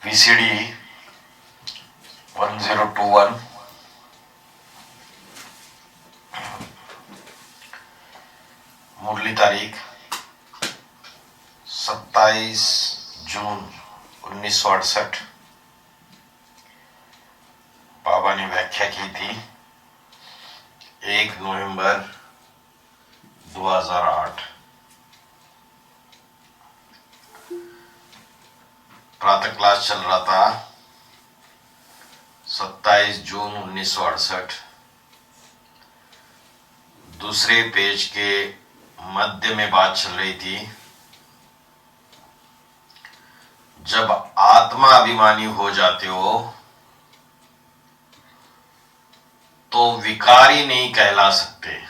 VCD 1021 मुरली तारीख 27 जून 1968। बाबा ने व्याख्या की थी 1 नवंबर 2008। प्रातः क्लास चल रहा था 27 जून 1968। दूसरे पेज के मध्य में बात चल रही थी, जब आत्मा अभिमानी हो जाते हो तो विकारी नहीं कहला सकते।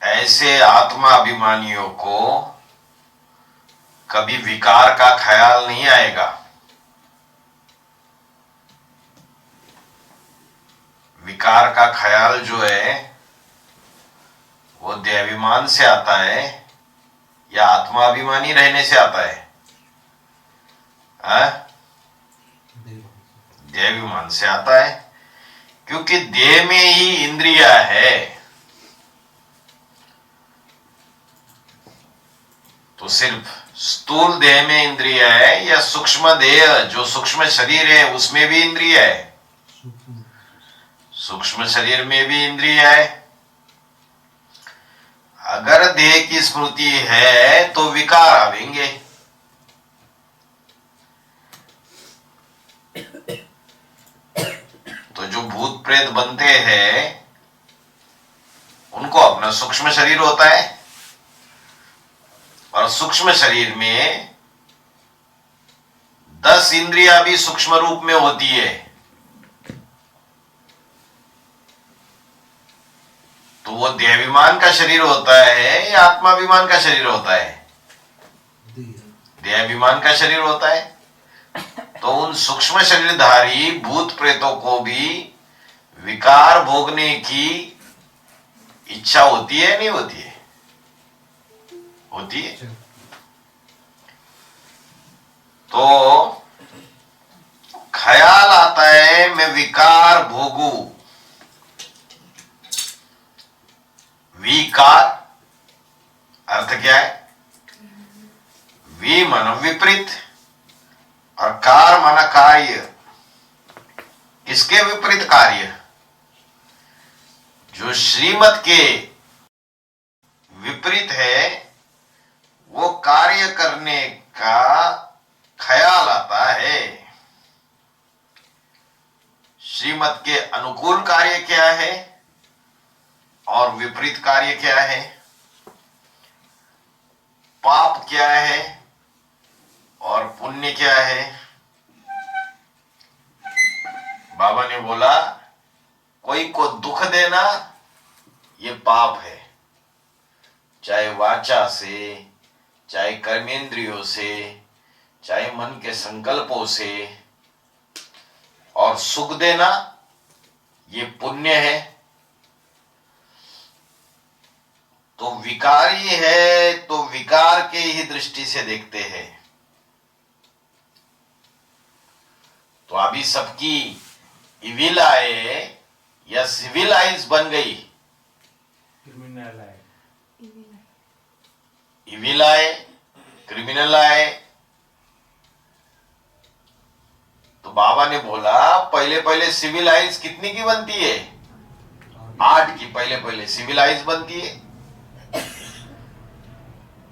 ऐसे आत्मा अभिमानियों को कभी विकार का ख्याल नहीं आएगा। विकार का ख्याल जो है वो देहाभिमान से आता है या आत्माभिमानी रहने से आता है? देहाभिमान से आता है, क्योंकि देह में ही इंद्रिया है। तो सिर्फ स्थूल देह में इंद्रिय है या सूक्ष्म देह जो सूक्ष्म शरीर है उसमें भी इंद्रिय है? सूक्ष्म शरीर में भी इंद्रिय है। अगर देह की स्मृति है तो विकार आवेंगे। तो जो भूत प्रेत बनते हैं उनको अपना सूक्ष्म शरीर होता है, और सूक्ष्म शरीर में 10 इंद्रियां भी सूक्ष्म रूप में होती है। तो वो देहाभिमान का शरीर होता है या आत्माभिमान का शरीर होता है? देहाभिमान का शरीर होता है। तो उन सूक्ष्म शरीरधारी भूत प्रेतों को भी विकार भोगने की इच्छा होती है, नहीं होती है? होती है। तो ख्याल आता है मैं विकार भोगू। विकार अर्थ क्या है? वि मन विपरीत और कार मन कार्य। किसके विपरीत कार्य? जो श्रीमत के विपरीत है वो कार्य करने का ख्याल आता है। श्रीमत के अनुकूल कार्य क्या है और विपरीत कार्य क्या है? पाप क्या है और पुण्य क्या है? बाबा ने बोला कोई को दुख देना ये पाप है, चाहे वाचा से, चाहे कर्मेंद्रियों से, चाहे मन के संकल्पों से, और सुख देना ये पुण्य है। तो विकारी है तो विकार के ही दृष्टि से देखते हैं। तो अभी सबकी इविल आए या सिविल आइज बन गई? इविल आए, क्रिमिनल आए। तो बाबा ने बोला पहले पहले सिविल आइज कितनी की बनती है? 8 की पहले पहले सिविल आइज बनती है।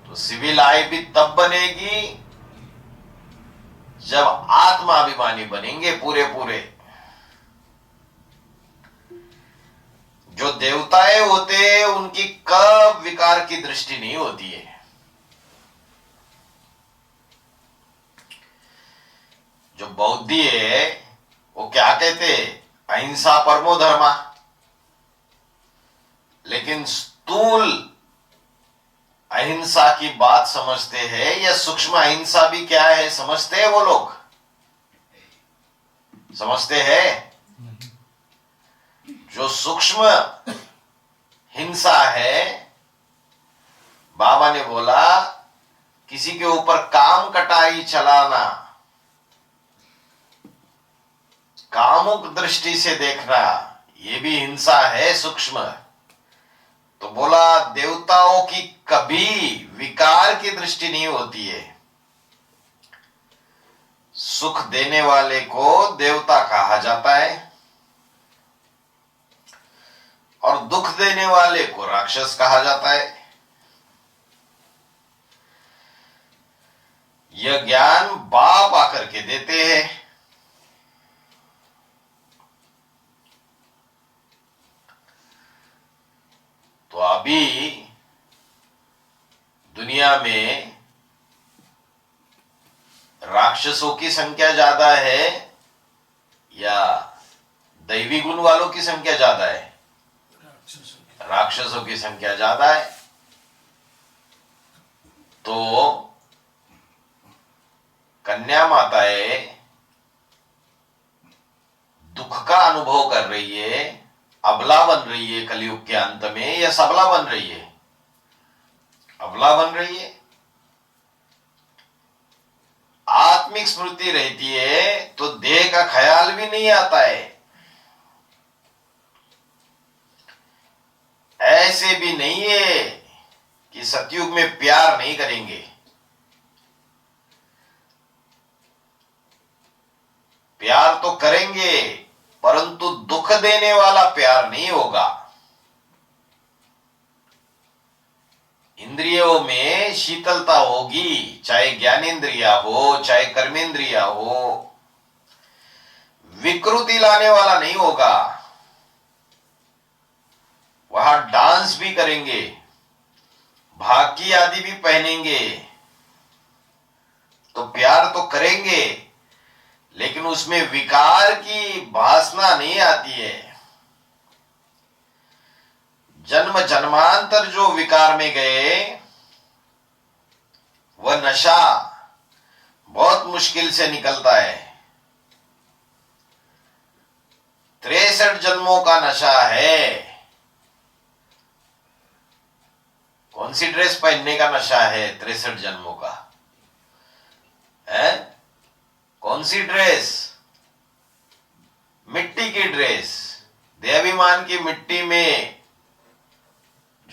तो सिविल आई भी तब बनेगी जब आत्माभिमानी बनेंगे पूरे पूरे। जो देवताएं होते उनकी कब विकार की दृष्टि नहीं होती है। जो बौद्धि है वो क्या कहते? अहिंसा परमो धर्मा। लेकिन स्थूल अहिंसा की बात समझते हैं या सूक्ष्म अहिंसा भी क्या है समझते हैं? वो लोग समझते हैं? जो सूक्ष्म हिंसा है, बाबा ने बोला किसी के ऊपर काम कटाई चलाना, कामुक दृष्टि से देखना, ये भी हिंसा है सूक्ष्म। तो बोला देवताओं की कभी विकार की दृष्टि नहीं होती है। सुख देने वाले को देवता कहा जाता है और दुख देने वाले को राक्षस कहा जाता है। यह ज्ञान बाप आकर के देते हैं। तो अभी दुनिया में राक्षसों की संख्या ज्यादा है या दैवी गुण वालों की संख्या ज्यादा है? राक्षसों की संख्या ज्यादा है। तो कन्या माताएं दुख का अनुभव कर रही है, अबला बन रही है कलयुग के अंत में, या सबला बन रही है? अबला बन रही है। आत्मिक स्मृति रहती है तो देह का ख्याल भी नहीं आता है। ऐसे भी नहीं है कि सतयुग में प्यार नहीं करेंगे। प्यार तो करेंगे, परंतु दुख देने वाला प्यार नहीं होगा। इंद्रियों में शीतलता होगी, चाहे ज्ञानेंद्रिया हो चाहे कर्मेंद्रिया हो। विकृति लाने वाला नहीं होगा। वहां डांस भी करेंगे, भाकी आदि भी पहनेंगे, तो प्यार तो करेंगे, लेकिन उसमें विकार की वासना नहीं आती है। जन्म जन्मांतर जो विकार में गए, वह नशा बहुत मुश्किल से निकलता है। 63 जन्मों का नशा है। कौन सी ड्रेस पहनने का नशा है 63 जन्मों का? है कौन सी ड्रेस? मिट्टी की ड्रेस। देहाभिमान की मिट्टी में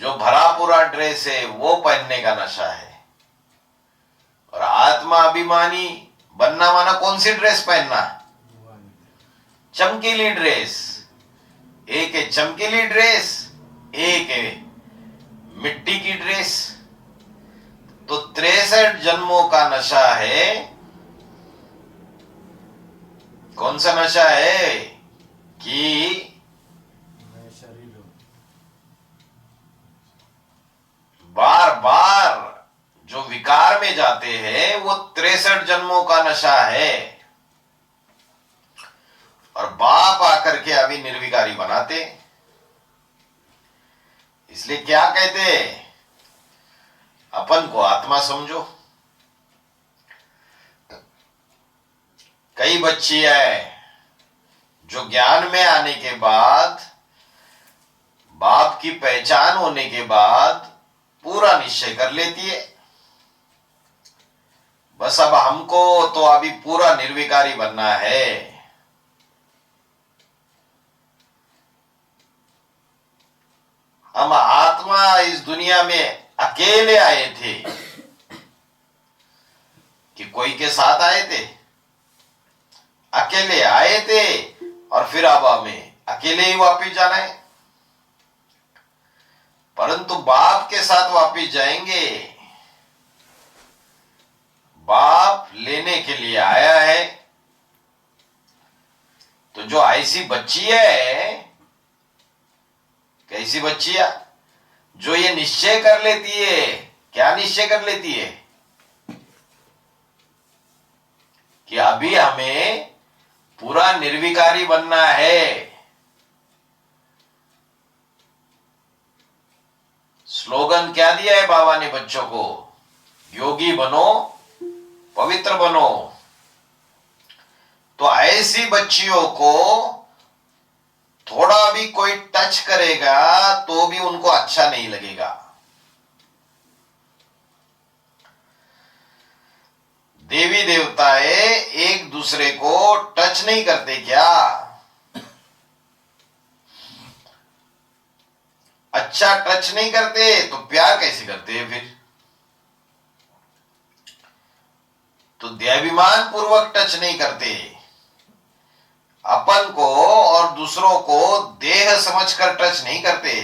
जो भरा पूरा ड्रेस है वो पहनने का नशा है। और आत्मा अभिमानी बनना माना कौन सी ड्रेस पहनना? चमकीली ड्रेस। एक है चमकीली ड्रेस, एक है मिट्टी की ड्रेस। तो 63 जन्मों का नशा है। कौन सा नशा है? कि बार बार जो विकार में जाते हैं वो 63 जन्मों का नशा है। और बाप आकर के अभी निर्विकारी बनाते। इसलिए क्या कहते? अपन को आत्मा समझो। कई बच्चियां जो ज्ञान में आने के बाद, बाप की पहचान होने के बाद पूरा निश्चय कर लेती है, बस अब हमको तो अभी पूरा निर्विकारी बनना है। हम आत्मा इस दुनिया में अकेले आए थे कि कोई के साथ आए थे? अकेले आए थे और फिर अब हमें अकेले ही वापिस जाना है। परंतु बाप के साथ वापिस जाएंगे। बाप लेने के लिए आया है। तो जो ऐसी बच्ची है, कैसी बच्चियां जो ये निश्चय कर लेती है। क्या निश्चय कर लेती है? कि अभी हमें पूरा निर्विकारी बनना है। स्लोगन क्या दिया है बाबा ने बच्चों को? योगी बनो, पवित्र बनो। तो ऐसी बच्चियों को थोड़ा भी कोई टच करेगा तो भी उनको अच्छा नहीं लगेगा। देवी देवताएं एक दूसरे को टच नहीं करते क्या? अच्छा टच नहीं करते तो प्यार कैसे करते हैं फिर? तो देहाभिमान पूर्वक टच नहीं करते, अपन को और दूसरों को देह समझकर टच नहीं करते।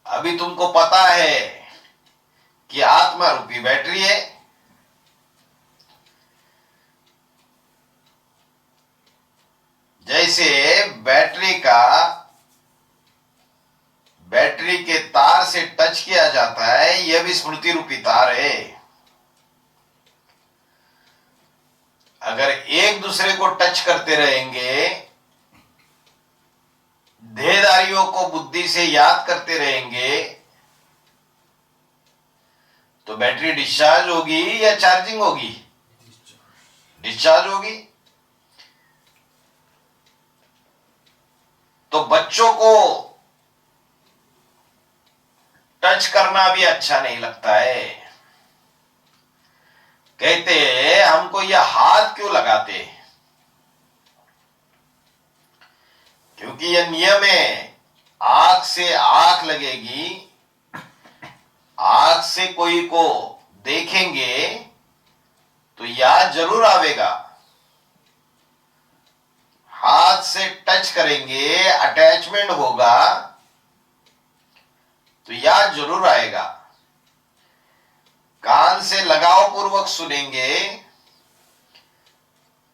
अभी तुमको पता है कि आत्मा रूपी बैटरी है, जैसे बैटरी के तार से टच किया जाता है, यह भी स्मृति रूपी तार है। अगर एक दूसरे को टच करते रहेंगे, देहधारियों को बुद्धि से याद करते रहेंगे, तो बैटरी डिस्चार्ज होगी या चार्जिंग होगी? डिस्चार्ज होगी। तो बच्चों को टच करना भी अच्छा नहीं लगता है। कहते हैं हमको यह हाथ क्यों लगाते? क्योंकि यह नियम है, आंख से आंख लगेगी, आंख से कोई को देखेंगे तो याद जरूर आवेगा, हाथ से टच करेंगे, अटैचमेंट होगा तो याद जरूर आएगा। कान से लगाव पूर्वक सुनेंगे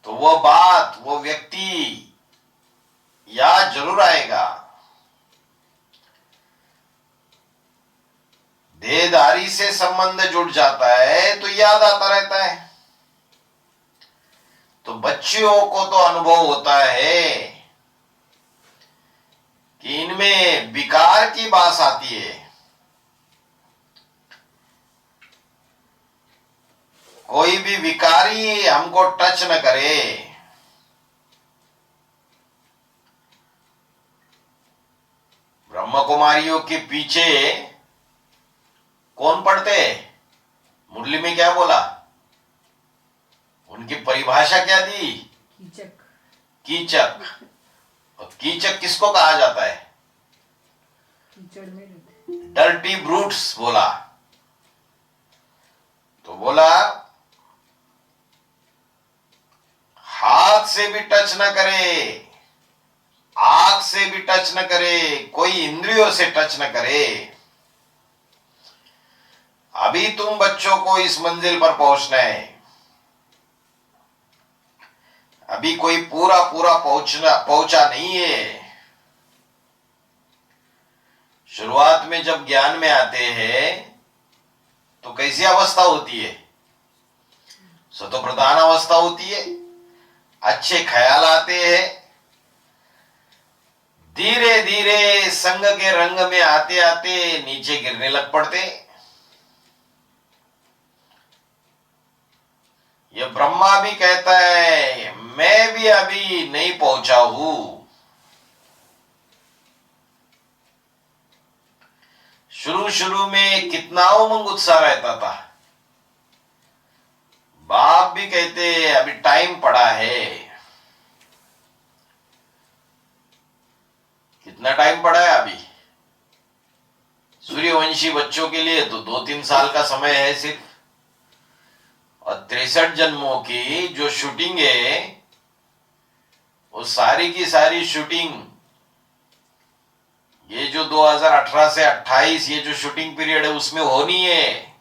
तो वह बात, वो व्यक्ति याद जरूर आएगा। देहधारी से संबंध जुड़ जाता है तो याद आता रहता है। तो बच्चियों को तो अनुभव होता है कि इनमें विकार की बात आती है। कोई भी विकारी हमको टच न करे। ब्रह्म कुमारियों के पीछे कौन पढ़ते? मुरली में क्या बोला? उनकी परिभाषा क्या दी? कीचक। कीचक। और कीचक किसको कहा जाता है? कीचड़ में रहते। डर्टी ब्रूट्स बोला। तो बोला हाथ से भी टच न करे, आंख से भी टच न करे, कोई इंद्रियों से टच न करे। अभी तुम बच्चों को इस मंजिल पर पहुंचना है। अभी कोई पूरा पहुंचा नहीं है। शुरुआत में जब ज्ञान में आते हैं तो कैसी अवस्था होती है? सतो प्रधान अवस्था होती है, अच्छे ख्याल आते हैं। धीरे धीरे संग के रंग में आते आते नीचे गिरने लग पड़ते। ये ब्रह्मा भी कहता है मैं भी अभी नहीं पहुंचा हूं। शुरू में कितना उमंग उत्साह रहता था। बाप भी कहते अभी टाइम पड़ा है। कितना टाइम पड़ा है अभी? सूर्यवंशी बच्चों के लिए तो 2-3 साल का समय है सिर्फ। और 63 जन्मों की जो शूटिंग है, वो सारी की सारी शूटिंग, ये जो 2018 से 28 ये जो शूटिंग पीरियड है उसमें होनी है।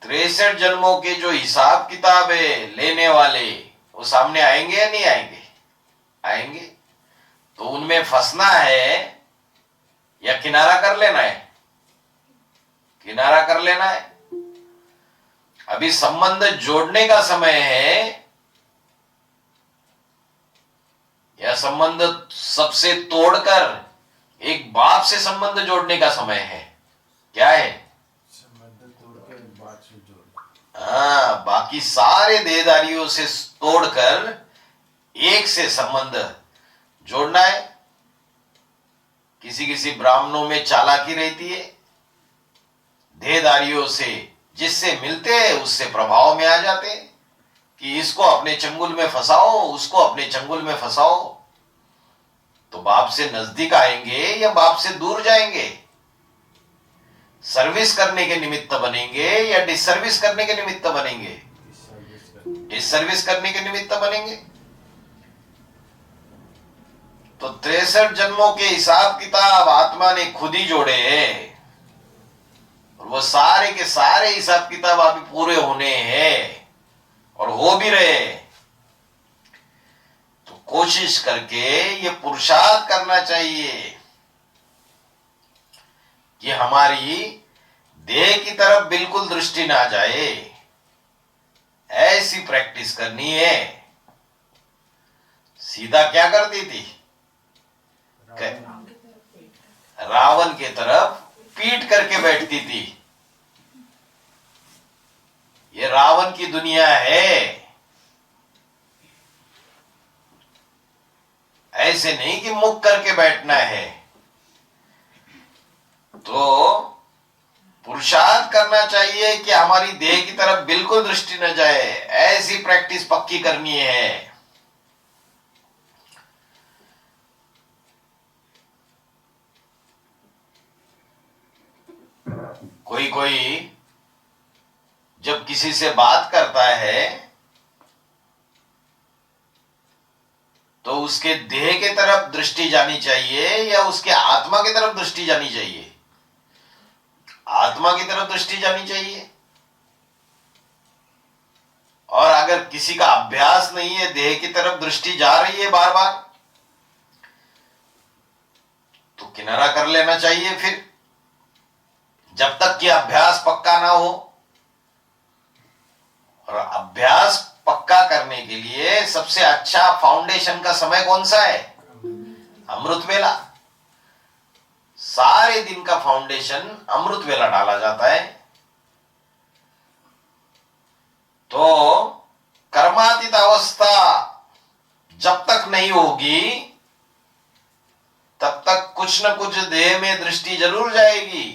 63 जन्मों के जो हिसाब किताब है लेने वाले, वो सामने आएंगे या नहीं आएंगे? आएंगे। तो उनमें फंसना है या किनारा कर लेना है? किनारा कर लेना है। अभी संबंध जोड़ने का समय है या संबंध सबसे तोड़कर एक बाप से संबंध जोड़ने का समय है? क्या है? संबंध तोड़कर बाप से जोड़। हाँ, बाकी सारे देहधारियों से तोड़कर एक से संबंध जोड़ना है। किसी किसी ब्राह्मणों में चालाकी रहती है, देहधारियों से जिससे मिलते हैं उससे प्रभाव में आ जाते हैं कि इसको अपने चंगुल में फंसाओ, उसको अपने चंगुल में फंसाओ। तो बाप से नजदीक आएंगे या बाप से दूर जाएंगे? सर्विस करने के निमित्त बनेंगे या डिसर्विस करने के निमित्त बनेंगे? सर्विस करनी। डिसर्विस करने के निमित्त बनेंगे। तो 63 जन्मों के हिसाब किताब आत्मा ने खुद ही जोड़े हैं, और वो सारे के सारे हिसाब किताब अभी पूरे होने हैं और हो भी रहे हैं। तो कोशिश करके ये पुरुषार्थ करना चाहिए कि हमारी देह की तरफ बिल्कुल दृष्टि ना जाए, ऐसी प्रैक्टिस करनी है। सीधा क्या करती थी? रावण के तरफ पीट करके बैठती थी। ये रावण की दुनिया है। ऐसे नहीं कि मुख करके बैठना है। तो पुरुषार्थ करना चाहिए कि हमारी देह की तरफ बिल्कुल दृष्टि न जाए, ऐसी प्रैक्टिस पक्की करनी है। कोई कोई जब किसी से बात करता है तो उसके देह के तरफ दृष्टि जानी चाहिए या उसके आत्मा की तरफ दृष्टि जानी चाहिए? आत्मा की तरफ दृष्टि जानी चाहिए। और अगर किसी का अभ्यास नहीं है, देह की तरफ दृष्टि जा रही है बार बार, तो किनारा कर लेना चाहिए फिर, जब तक कि अभ्यास पक्का ना हो। और अभ्यास पक्का करने के लिए सबसे अच्छा फाउंडेशन का समय कौन सा है? अमृत वेला। सारे दिन का फाउंडेशन अमृत वेला डाला जाता है। तो कर्मातीत अवस्था जब तक नहीं होगी तब तक कुछ न कुछ देह में दृष्टि जरूर जाएगी।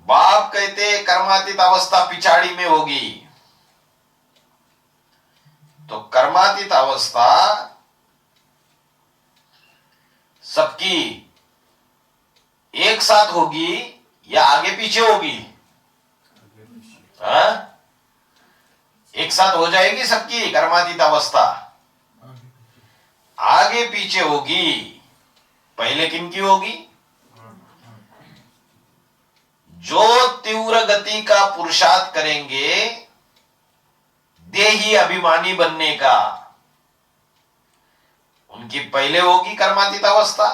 बाप कहते कर्मातीत अवस्था पिछाड़ी में होगी। तो कर्मातीत अवस्था सबकी एक साथ होगी या आगे पीछे होगी? हाँ? एक साथ हो जाएगी सबकी कर्मातीत अवस्था? आगे पीछे होगी। पहले किनकी होगी? जो तीव्र गति का पुरुषार्थ करेंगे देही अभिमानी बनने का, उनकी पहले होगी कर्मातीत अवस्था।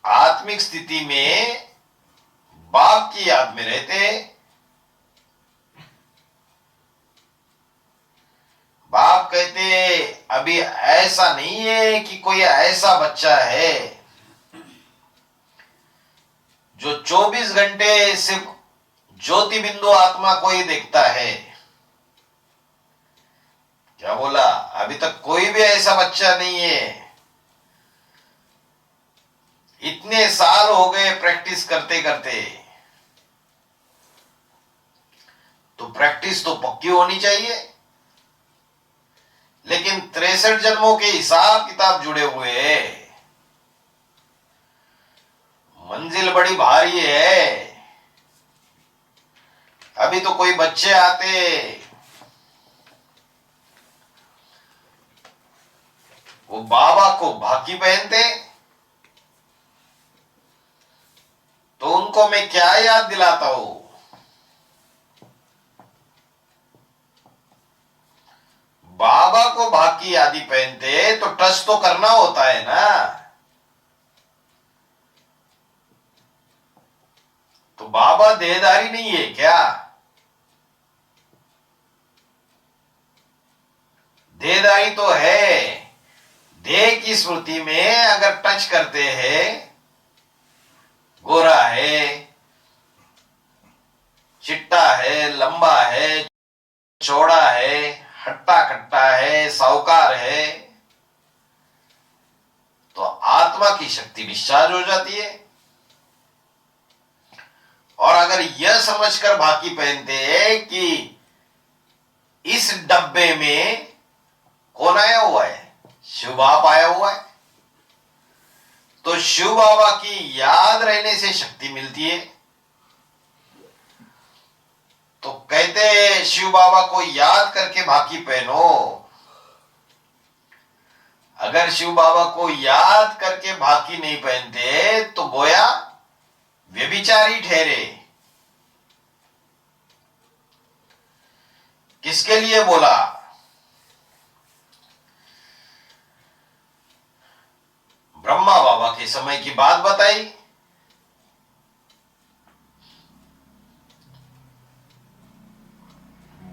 आत्मिक स्थिति में बाप की याद में रहते। बाप कहते अभी ऐसा नहीं है कि कोई ऐसा बच्चा है जो 24 घंटे सिर्फ ज्योति बिंदु आत्मा को ही देखता है। क्या बोला? अभी तक कोई भी ऐसा बच्चा नहीं है। इतने साल हो गए प्रैक्टिस करते करते। तो प्रैक्टिस तो पक्की होनी चाहिए। लेकिन 63 जन्मों के हिसाब किताब जुड़े हुए हैं। मंजिल बड़ी भारी है। अभी तो कोई बच्चे आते, वो बाबा को भाकी पहनते, तो उनको मैं क्या याद दिलाता हूं? बाबा को भाकी आदि पहनते तो टच तो करना होता है ना। तो बाबा देहधारी नहीं है क्या? देहधारी तो है। देह की स्मृति में अगर टच करते हैं, गोरा है, चिट्टा है, लंबा है, चौड़ा है, हट्टा कट्टा है, साहूकार है, तो आत्मा की शक्ति डिस्चार्ज हो जाती है। और अगर यह समझकर भाकी पहनते हैं कि इस डब्बे में कौन आया हुआ है, शिव बाप आया हुआ है, तो शिव बाबा की याद रहने से शक्ति मिलती है। तो कहते हैं शिव बाबा को याद करके भाकी पहनो। अगर शिव बाबा को याद करके भाकी नहीं पहनते तो गोया व्यभिचारी ठहरे। किसके लिए बोला? ब्रह्मा बाबा के समय की बात बताई।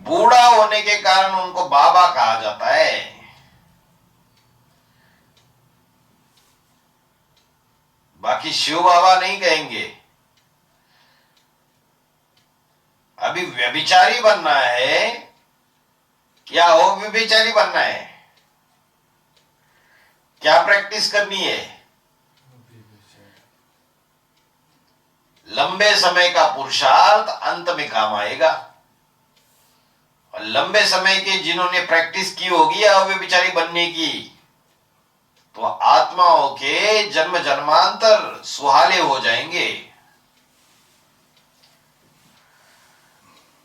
बूढ़ा होने के कारण उनको बाबा कहा जाता है। बाकी शिव बाबा नहीं कहेंगे। अभी व्यभिचारी बनना है क्या हो? व्यभिचारी बनना है, क्या प्रैक्टिस करनी है? लंबे समय का पुरुषार्थ अंत में काम आएगा। और लंबे समय के जिन्होंने प्रैक्टिस की होगी अव्यभिचारी बनने की, तो आत्माओं के जन्म जन्मांतर सुहाले हो जाएंगे।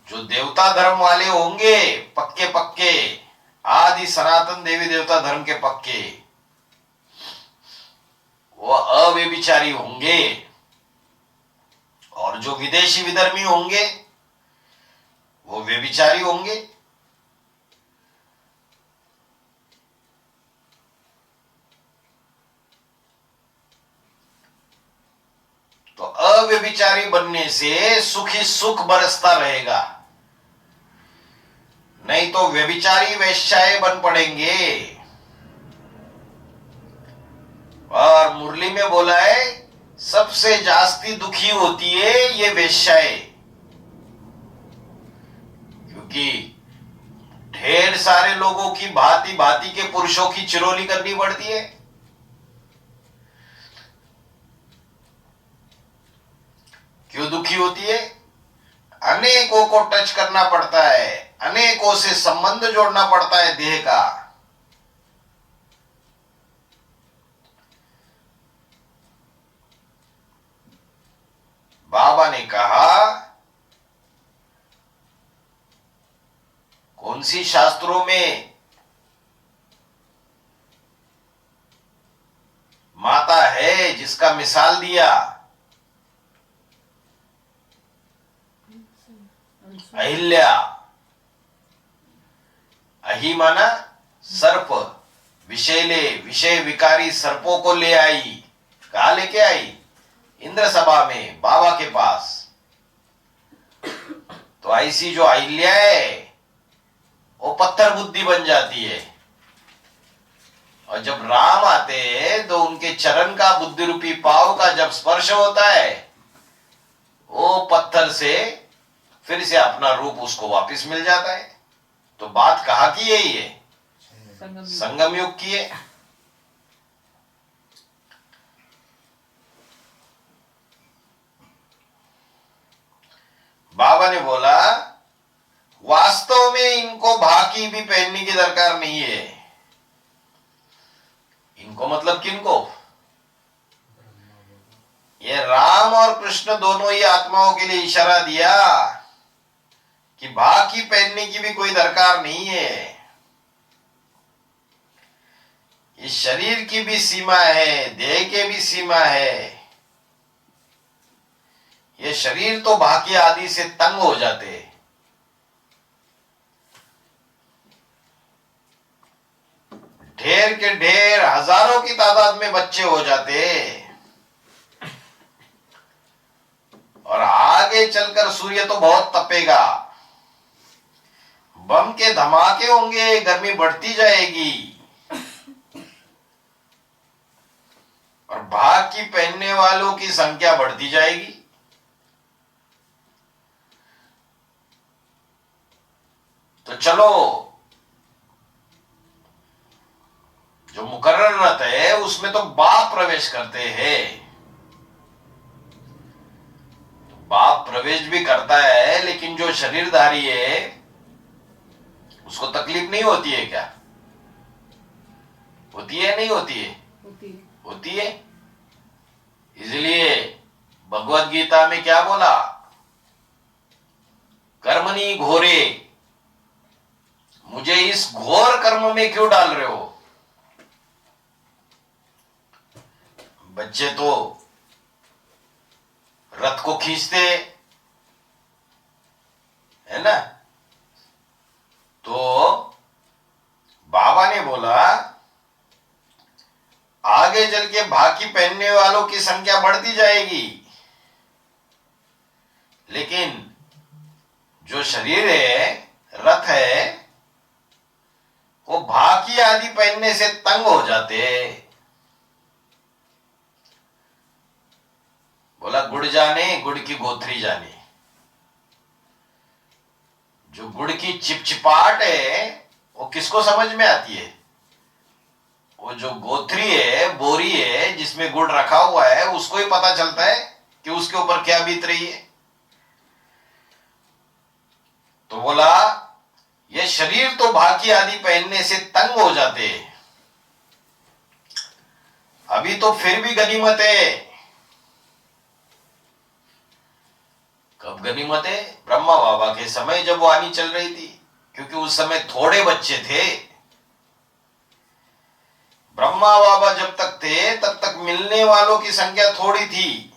जो देवता धर्म वाले होंगे, पक्के पक्के आदि सनातन देवी देवता धर्म के पक्के, वो अव्यभिचारी होंगे। और जो विदेशी विधर्मी होंगे वो व्यभिचारी होंगे। तो अव्यभिचारी बनने से सुख ही सुख बरसता रहेगा, नहीं तो व्यभिचारी वेश्याएं बन पड़ेंगे। और मुरली में बोला है सबसे जास्ती दुखी होती है ये वेश्याएं, क्योंकि ढेर सारे लोगों की भांति भांति के पुरुषों की चिरौली करनी पड़ती है। क्यों दुखी होती है? अनेकों को टच करना पड़ता है, अनेकों से संबंध जोड़ना पड़ता है देह का। बाबा ने कहा, कौन सी शास्त्रों में माता है जिसका मिसाल दिया? अहिल्या। अहि माना सर्प, विषैले विषय विकारी सर्पों को ले आई। कहा लेके आई? इंद्र सभा में बाबा के पास। तो ऐसी जो अहिल्या है वो पत्थर बुद्धि बन जाती है। और जब राम आते हैं तो उनके चरण का बुद्धि रूपी पाव का जब स्पर्श होता है, वो पत्थर से फिर से अपना रूप उसको वापस मिल जाता है। तो बात कहा की यही है, संगम युग की है। बाबा ने बोला वास्तव में इनको भाकी भी पहनने की दरकार नहीं है। इनको मतलब किनको? ये राम और कृष्ण दोनों ही आत्माओं के लिए इशारा दिया कि भाकी पहनने की भी कोई दरकार नहीं है। इस शरीर की भी सीमा है, देह के भी सीमा है। ये शरीर तो भाकी आदि से तंग हो जाते, ढेर के ढेर हजारों की तादाद में बच्चे हो जाते, और आगे चलकर सूर्य तो बहुत तपेगा, बम के धमाके होंगे, गर्मी बढ़ती जाएगी, और भाकी पहनने वालों की संख्या बढ़ती जाएगी। तो चलो, जो मुकर्रर रथ है उसमें तो बाप प्रवेश करते हैं। बाप प्रवेश भी करता है, लेकिन जो शरीरधारी है उसको तकलीफ नहीं होती है क्या? होती है नहीं होती है? होती है। होती है। इसलिए भगवत गीता में क्या बोला? कर्मणि घोरे, मुझे इस घोर कर्म में क्यों डाल रहे हो? बच्चे तो रथ को खींचते है ना। तो बाबा ने बोला आगे चल के भाकी पहनने वालों की संख्या बढ़ती जाएगी, लेकिन जो शरीर है, रथ है, वो भाकी आदि पहनने से तंग हो जाते हैं। बोला गुड़ जाने गुड़ की गोथरी जाने। जो गुड़ की चिपचिपाहट है वो किसको समझ में आती है? वो जो गोथरी है, बोरी है जिसमें गुड़ रखा हुआ है, उसको ही पता चलता है कि उसके ऊपर क्या बीत रही है। तो बोला ये शरीर तो भाकी आदि पहनने से तंग हो जाते हैं, अभी तो फिर भी गनीमत है। कब गनीमत है? ब्रह्मा बाबा के समय जब वाणी चल रही थी, क्योंकि उस समय थोड़े बच्चे थे। ब्रह्मा बाबा जब तक थे तब तक मिलने वालों की संख्या थोड़ी थी,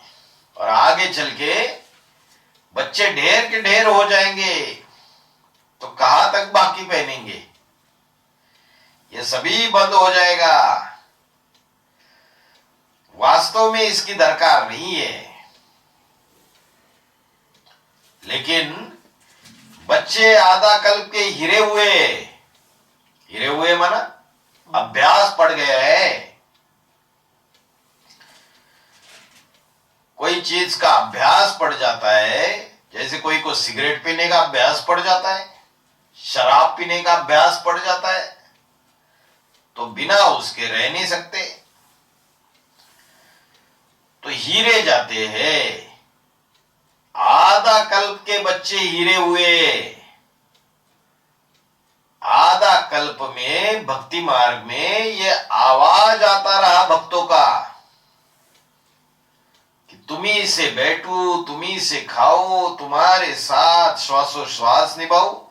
और आगे चल के बच्चे ढेर के ढेर हो जाएंगे, तो कहां तक बाकी पहनेंगे? ये सभी बंद हो जाएगा। वास्तव में इसकी दरकार नहीं है, लेकिन बच्चे आधा कल्प के हिरे हुए माना अभ्यास पड़ गया है। कोई चीज का अभ्यास पड़ जाता है, जैसे कोई को सिगरेट पीने का अभ्यास पड़ जाता है, शराब पीने का अभ्यास पड़ जाता है, तो बिना उसके रह नहीं सकते। तो हीरे जाते हैं। आधा कल्प के बच्चे हीरे हुए। आधा कल्प में भक्ति मार्ग में ये आवाज आता रहा भक्तों का कि तुम्ही से बैठू, तुम्ही से खाओ, तुम्हारे साथ श्वासोश्वास निभाओ।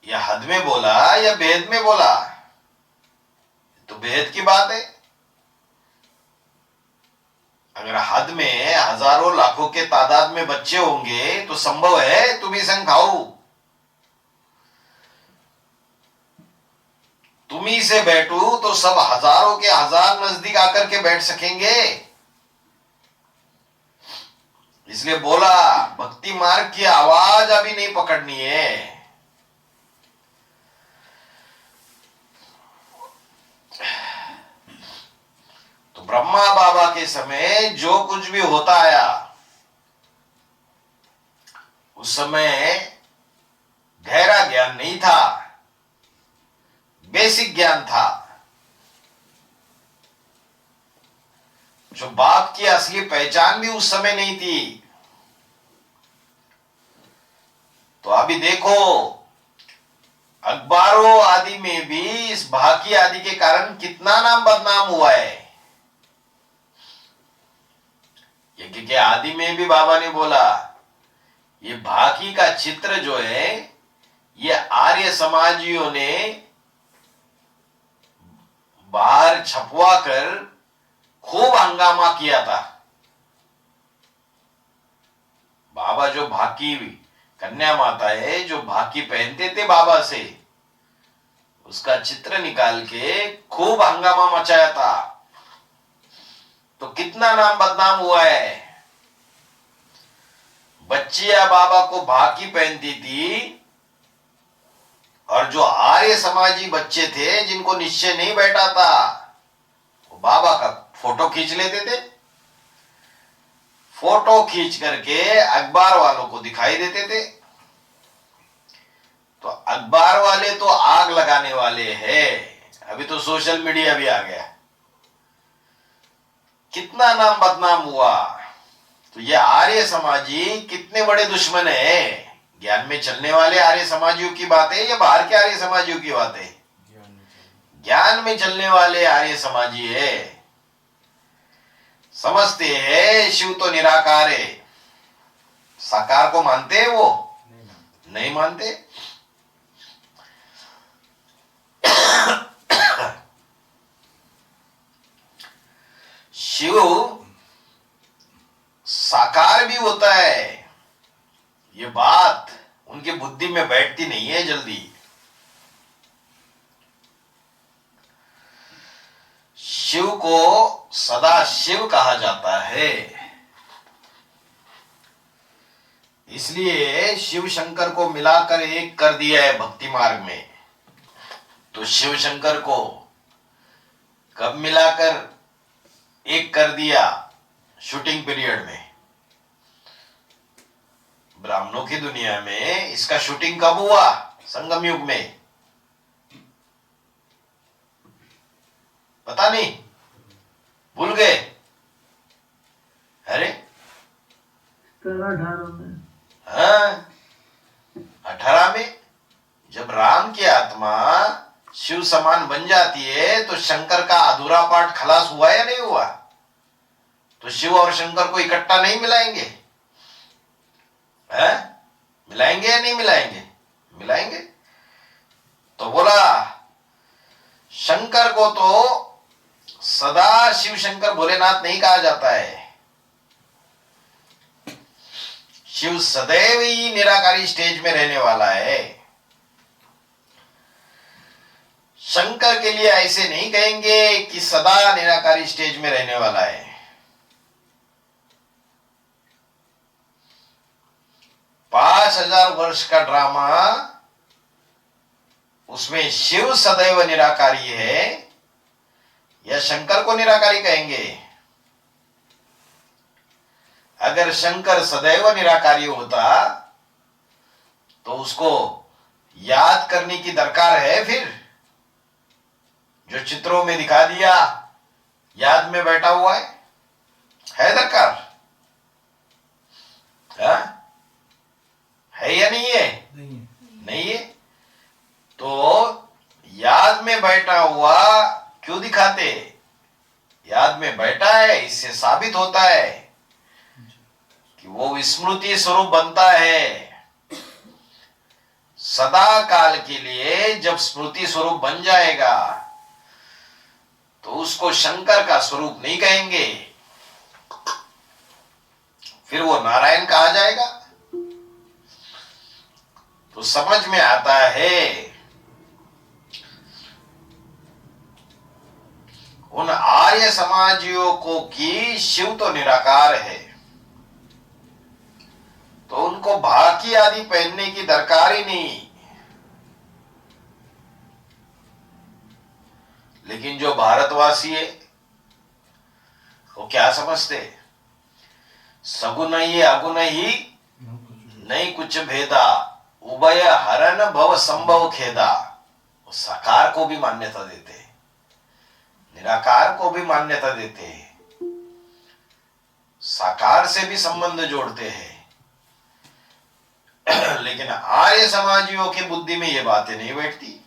या हद में बोला या भेद में बोला? तो भेद की बात है। अगर हद में हजारों लाखों के तादाद में बच्चे होंगे तो संभव है तुम्ही संग खाओ। तुम्ही से बैठू तो सब हजारों के हजार नजदीक आकर के बैठ सकेंगे। इसलिए बोला भक्ति मार्ग की आवाज अभी नहीं पकड़नी है। तो ब्रह्मा बाबा के समय जो कुछ भी होता आया, उस समय गहरा ज्ञान नहीं था, बेसिक ज्ञान था। जो बाप की असली पहचान भी उस समय नहीं थी। तो अभी देखो अखबारों आदि में भी इस भाकी आदि के कारण कितना नाम बदनाम हुआ है। यज्ञ के आदि में भी बाबा ने बोला ये भाकी का चित्र जो है ये आर्य समाजियों ने बाहर छपवा कर खूब हंगामा किया था। बाबा जो भाकी कन्या माता है जो भाकी पहनते थे बाबा से, उसका चित्र निकाल के खूब हंगामा मचाया था। तो कितना नाम बदनाम हुआ है। बच्चियां बाबा को भाकी पहनती थी, और जो आर्य समाजी बच्चे थे जिनको निश्चय नहीं बैठा था, वो बाबा का फोटो खींच लेते थे। फोटो खींच करके अखबार वालों को दिखाई देते थे। तो अखबार वाले तो आग लगाने वाले हैं, अभी तो सोशल मीडिया भी आ गया, कितना नाम बदनाम हुआ। तो ये आर्य समाजी कितने बड़े दुश्मन है। ज्ञान में चलने वाले आर्य समाजियों की बात है या बाहर के आर्य समाजियों की बात है? ज्ञान में चलने वाले आर्य समाजी है, समझते हैं शिव तो निराकार है। साकार को मानते हैं वो? नहीं मानते। शिव साकार भी होता है, ये बात उनकी बुद्धि में बैठती नहीं है जल्दी। शिव को सदा शिव कहा जाता है, इसलिए शिव शंकर को मिलाकर एक कर दिया है भक्ति मार्ग में। तो शिव शंकर को कब मिलाकर एक कर दिया? शूटिंग पीरियड में। ब्राह्मणों की दुनिया में इसका शूटिंग कब हुआ? संगम युग में। पता नहीं, भूल गए? अरे 18 में। हाँ, 18 में जब राम की आत्मा शिव समान बन जाती है तो शंकर का अधूरा पाठ खलास हुआ या नहीं हुआ? तो शिव और शंकर को इकट्ठा नहीं मिलाएंगे? है? मिलाएंगे या नहीं मिलाएंगे? मिलाएंगे। तो बोला शंकर को तो सदा शिव शंकर भोलेनाथ नहीं कहा जाता है। शिव सदैव ही निराकारी स्टेज में रहने वाला है। शंकर के लिए ऐसे नहीं कहेंगे कि सदा निराकारी स्टेज में रहने वाला है। पांच 5000 वर्ष का ड्रामा, उसमें शिव सदैव निराकारी है या शंकर को निराकारी कहेंगे? अगर शंकर सदैव निराकारी होता तो उसको याद करने की दरकार है? फिर जो चित्रों में दिखा दिया याद में बैठा हुआ है दरकार? है या नहीं है? नहीं है। तो याद में बैठा हुआ क्यों दिखाते? याद में बैठा है, इससे साबित होता है कि वो स्मृति स्वरूप बनता है। सदा काल के लिए जब स्मृति स्वरूप बन जाएगा तो उसको शंकर का स्वरूप नहीं कहेंगे, फिर वो नारायण कहा जाएगा। तो समझ में आता है उन आर्य समाजियों को कि शिव तो निराकार है, तो उनको भाकी आदि पहनने की दरकार ही नहीं। लेकिन जो भारतवासी है वो क्या समझते? सगुन ही अगुन ही नहीं कुछ भेदा, उभय हरण भव संभव खेदा। वो साकार को भी मान्यता देते, निराकार को भी मान्यता देते हैं, साकार से भी संबंध जोड़ते हैं। लेकिन आर्य समाजियों की बुद्धि में ये बातें नहीं बैठती।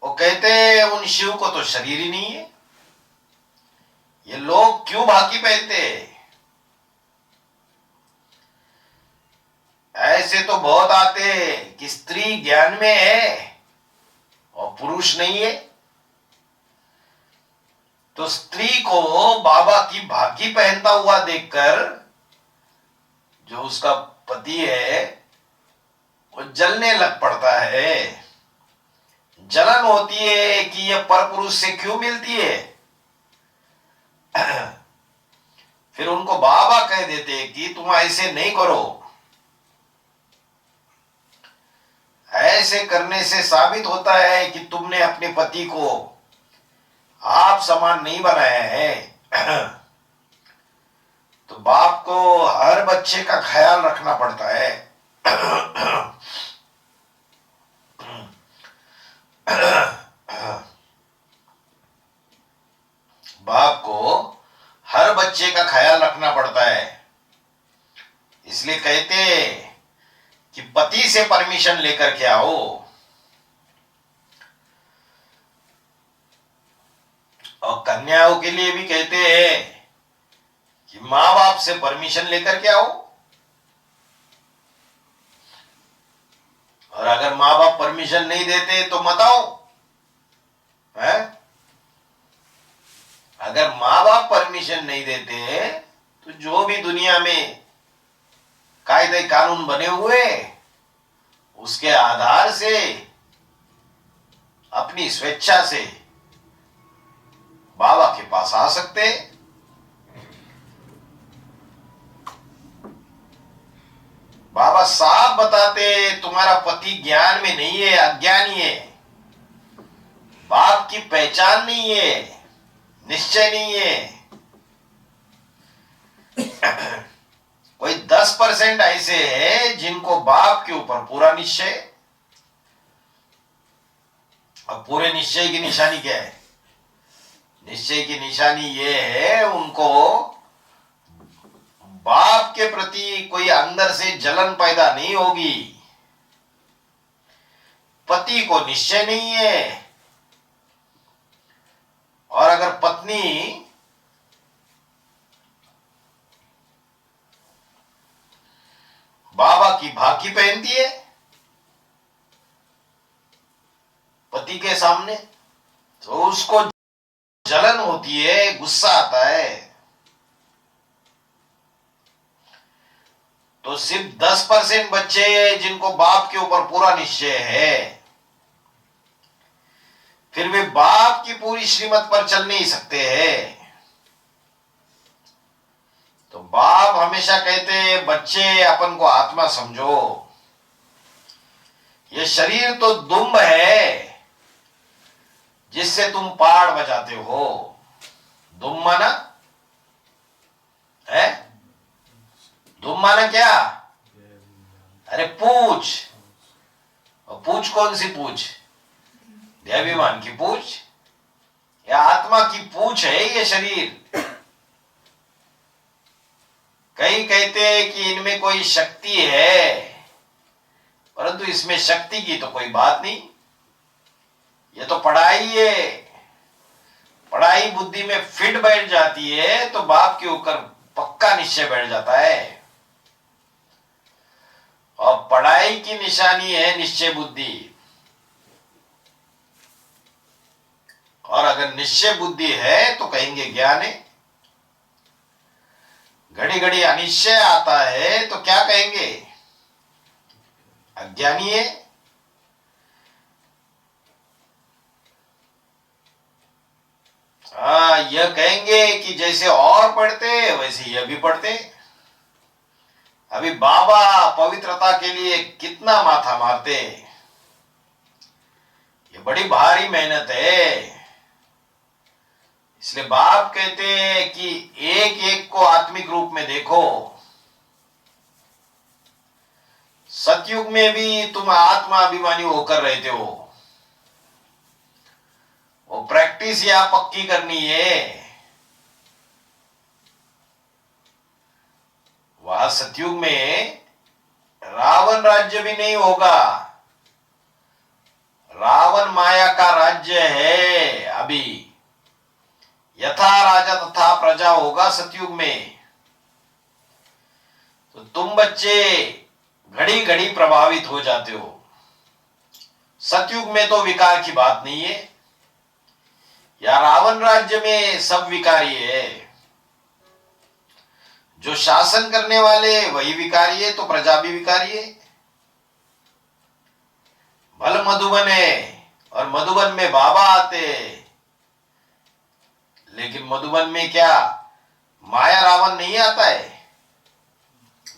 वो कहते हैं उन शिव को तो शरीर ही नहीं है, ये लोग क्यों भाकी पहनते हैं? ऐसे तो बहुत आते हैं कि स्त्री ज्ञान में है और पुरुष नहीं है। तो स्त्री को बाबा की भाकी पहनता हुआ देखकर जो उसका पति है वो जलने लग पड़ता है। जलन होती है कि यह परपुरुष से क्यों मिलती है। फिर उनको बाबा कह देते कि तुम ऐसे नहीं करो, ऐसे करने से साबित होता है कि तुमने अपने पति को आप समान नहीं बनाया है। तो बाप को हर बच्चे का ख्याल रखना पड़ता है। बाप को हर बच्चे का ख्याल रखना पड़ता है। इसलिए कहते हैं कि पति से परमिशन लेकर के आओ। और कन्याओं के लिए भी कहते हैं कि मां बाप से परमिशन लेकर के आओ। और अगर मां बाप परमिशन नहीं देते तो मत आओ, है? अगर मां बाप परमिशन नहीं देते तो जो भी दुनिया में कायदे कानून बने हुए उसके आधार से अपनी स्वेच्छा से बाबा के पास आ सकते। बाबा साफ बताते तुम्हारा पति ज्ञान में नहीं है, अज्ञानी है, बाप की पहचान नहीं है, निश्चय नहीं है। कोई 10% ऐसे हैं जिनको बाप के ऊपर पूरा निश्चय। और पूरे निश्चय की निशानी क्या है? निश्चय की निशानी ये है उनको बाप के प्रति कोई अंदर से जलन पैदा नहीं होगी। पति को निश्चय नहीं है। और अगर पत्नी बाबा की भाकी पहनती है पति के सामने, तो उसको जलन होती है, गुस्सा आता है। तो सिर्फ 10% बच्चे जिनको बाप के ऊपर पूरा निश्चय है, फिर वे बाप की पूरी श्रीमत पर चल नहीं सकते हैं। तो बाप हमेशा कहते हैं बच्चे अपन को आत्मा समझो, ये शरीर तो दुम्ब है जिससे तुम पहाड़ बजाते हो। दुम्ब माना है? दुम्ब माना क्या? अरे पूछ। और पूछ कौन सी पूछ? देहाभिमान की पूछ या आत्मा की पूछ है ये शरीर। कई कहते हैं कि इनमें कोई शक्ति है, परंतु इसमें शक्ति की तो कोई बात नहीं। ये तो पढ़ाई है। पढ़ाई बुद्धि में फिट बैठ जाती है तो बाप के ऊपर पक्का निश्चय बैठ जाता है। और पढ़ाई की निशानी है निश्चय बुद्धि। और अगर निश्चय बुद्धि है तो कहेंगे ज्ञान है। घड़ी घड़ी अनिश्चय आता है तो क्या कहेंगे? अज्ञानी है। यह कहेंगे कि जैसे और पढ़ते वैसे यह भी पढ़ते। अभी बाबा पवित्रता के लिए कितना माथा मारते। ये बड़ी भारी मेहनत है। इसलिए बाप कहते हैं कि एक एक को आत्मिक रूप में देखो। सतयुग में भी तुम आत्मा अभिमानी होकर रहते हो। वो प्रैक्टिस यहां पक्की करनी है। वहां सतयुग में रावण राज्य भी नहीं होगा। रावण माया का राज्य है। अभी यथा राजा तथा प्रजा होगा सतयुग में। तो तुम बच्चे घड़ी घड़ी प्रभावित हो जाते हो। सतयुग में तो विकार की बात नहीं है। या रावण राज्य में सब विकारी है। जो शासन करने वाले वही विकारी है तो प्रजा भी विकारी है। भल मधुबन है और मधुबन में बाबा आते। लेकिन मधुबन में क्या माया रावण नहीं आता है?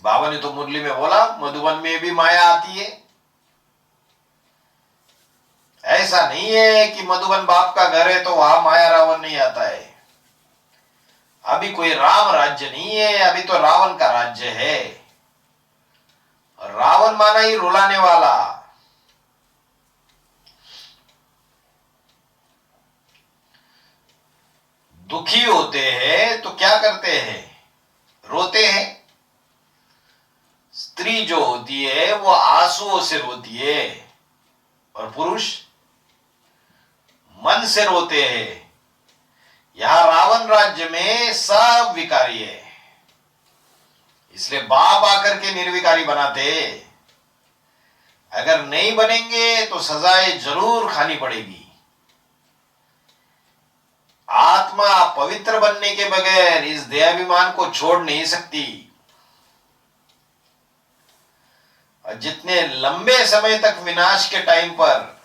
बाबा ने तो मुरली में बोला मधुबन में भी माया आती है। ऐसा नहीं है कि मधुबन बाप का घर है तो वहां माया रावण नहीं आता है। अभी कोई राम राज्य नहीं है, अभी तो रावण का राज्य है। रावण माना ही रुलाने वाला। दुखी होते हैं तो क्या करते हैं? रोते हैं। स्त्री जो होती है वो आंसुओं से रोती है, और पुरुष मन से रोते हैं। यहां रावण राज्य में सब विकारी है, इसलिए बाप आकर के निर्विकारी बनाते। अगर नहीं बनेंगे तो सजाएं जरूर खानी पड़ेगी। आत्मा पवित्र बनने के बगैर इस देहाभिमान को छोड़ नहीं सकती। और जितने लंबे समय तक विनाश के टाइम पर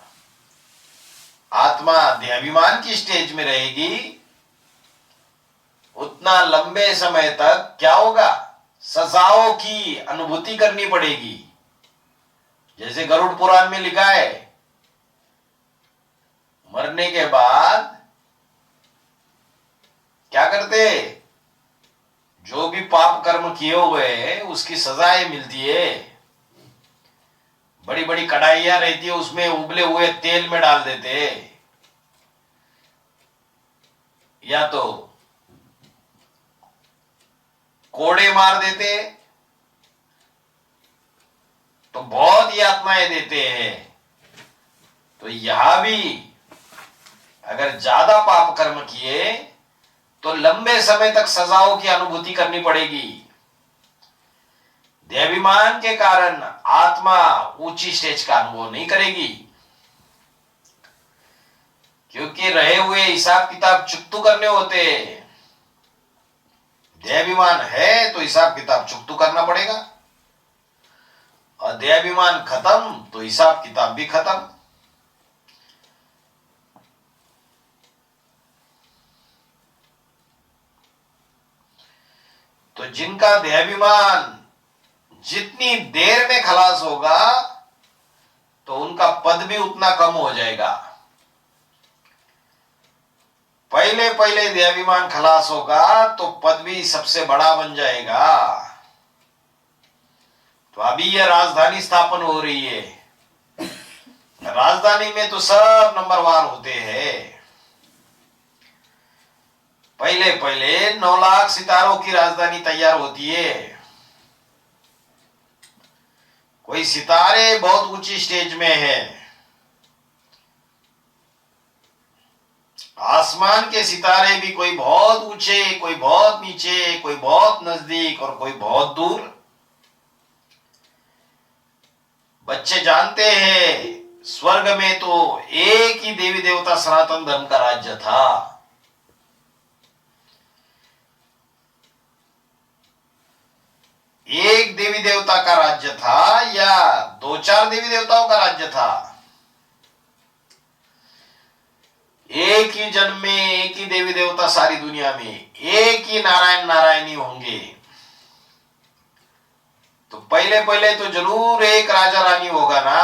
आत्मा देहाभिमान की स्टेज में रहेगी, उतना लंबे समय तक क्या होगा? सजाओं की अनुभूति करनी पड़ेगी। जैसे गरुड़ पुराण में लिखा है, मरने के बाद क्या करते? जो भी पाप कर्म किए हुए हैं उसकी सजाएं मिलती है। बड़ी बड़ी कढ़ाइयां रहती है, उसमें उबले हुए तेल में डाल देते, या तो कोड़े मार देते, तो बहुत ही आत्माएं देते हैं। तो यहां भी अगर ज्यादा पाप कर्म किए तो लंबे समय तक सजाओं की अनुभूति करनी पड़ेगी। देहाभिमान के कारण आत्मा ऊंची स्टेज का अनुभव नहीं करेगी, क्योंकि रहे हुए हिसाब किताब चुकतू करने होते। देहाभिमान है तो हिसाब किताब चुकतू करना पड़ेगा, और देहाभिमान खत्म तो हिसाब किताब भी खत्म। तो जिनका देहाभिमान जितनी देर में खलास होगा तो उनका पद भी उतना कम हो जाएगा। पहले पहले देहाभिमान खलास होगा तो पद भी सबसे बड़ा बन जाएगा। तो अभी यह राजधानी स्थापन हो रही है। राजधानी में तो सब नंबरवार होते हैं। पहले पहले 9 लाख सितारों की राजधानी तैयार होती है। कोई सितारे बहुत ऊंची स्टेज में है, आसमान के सितारे भी कोई बहुत ऊंचे, कोई बहुत नीचे, कोई बहुत नजदीक और कोई बहुत दूर। बच्चे जानते हैं स्वर्ग में तो एक ही देवी देवता सनातन धर्म का राज्य था। एक देवी देवता का राज्य था या 2-4 देवी देवताओं का राज्य था? एक ही जन्म में एक ही देवी देवता सारी दुनिया में, एक ही नारायण नारायणी होंगे। तो पहले पहले तो जरूर एक राजा रानी होगा ना,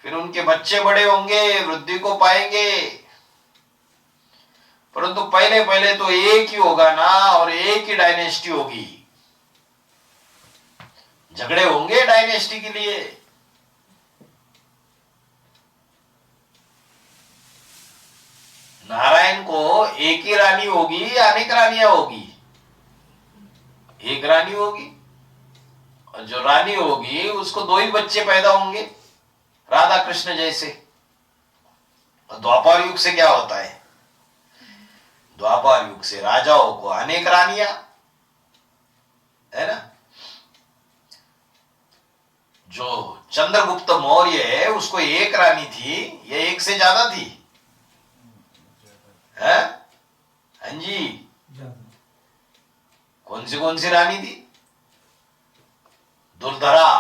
फिर उनके बच्चे बड़े होंगे, वृद्धि को पाएंगे। परंतु पहले पहले तो एक ही होगा ना, और एक ही डायनेस्टी होगी। झगड़े होंगे डायनेस्टी के लिए। नारायण को एक ही रानी होगी या अनेक रानियां होगी? एक रानी होगी, और जो रानी होगी उसको 2 ही बच्चे पैदा होंगे, राधा कृष्ण जैसे। और द्वापर युग से क्या होता है? द्वापर युग से राजाओं को अनेक रानियां, है ना। जो चंद्रगुप्त मौर्य है उसको एक रानी थी या एक से ज्यादा थी? है हाँ जी, कौन सी रानी थी? दुर्धरा,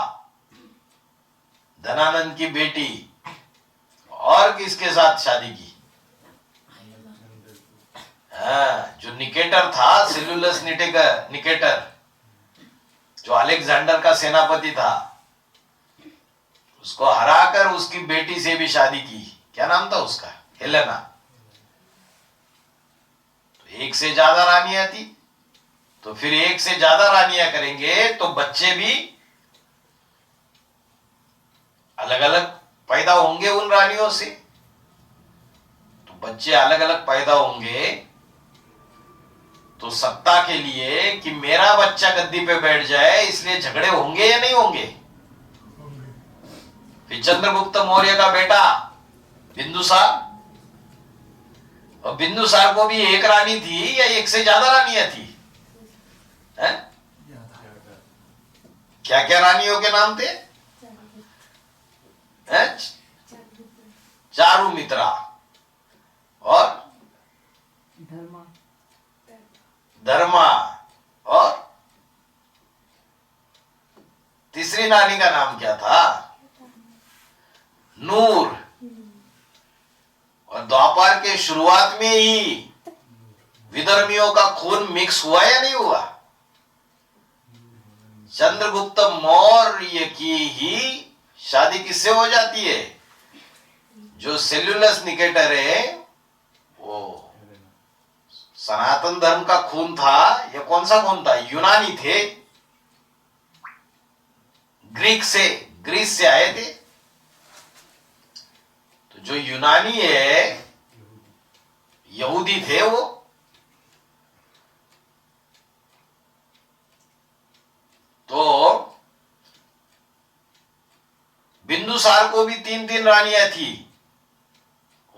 धनानंद की बेटी। और किसके साथ शादी की? हाँ, जो निकेटर था, सेल्यूलस निकेटर, जो अलेक्जेंडर का सेनापति था, उसको हराकर उसकी बेटी से भी शादी की। क्या नाम था उसका? हेलेना। तो एक से ज्यादा रानियां थी, तो फिर एक से ज्यादा रानियां करेंगे तो बच्चे भी अलग अलग पैदा होंगे उन रानियों से। तो बच्चे अलग अलग पैदा होंगे तो सत्ता के लिए कि मेरा बच्चा गद्दी पे बैठ जाए इसलिए झगड़े होंगे या नहीं होंगे। फिर चंद्रगुप्त मौर्य का बेटा बिंदुसार, और बिंदुसार को भी एक रानी थी या एक से ज्यादा रानियां थी? हैं? क्या क्या रानियों के नाम थे? हैं? चारू मित्रा और धर्मा, धर्मा, और तीसरी रानी का नाम क्या था? नूर। और द्वापर के शुरुआत में ही विधर्मियों का खून मिक्स हुआ या नहीं हुआ? चंद्रगुप्त मौर्य की ही शादी किससे हो जाती है? जो सेल्यूलस निकेटर है वो सनातन धर्म का खून था या कौन सा खून था? यूनानी थे, ग्रीस से आए थे। तो जो यूनानी है यहूदी थे वो। तो बिंदुसार को भी 3-3 रानियां थी,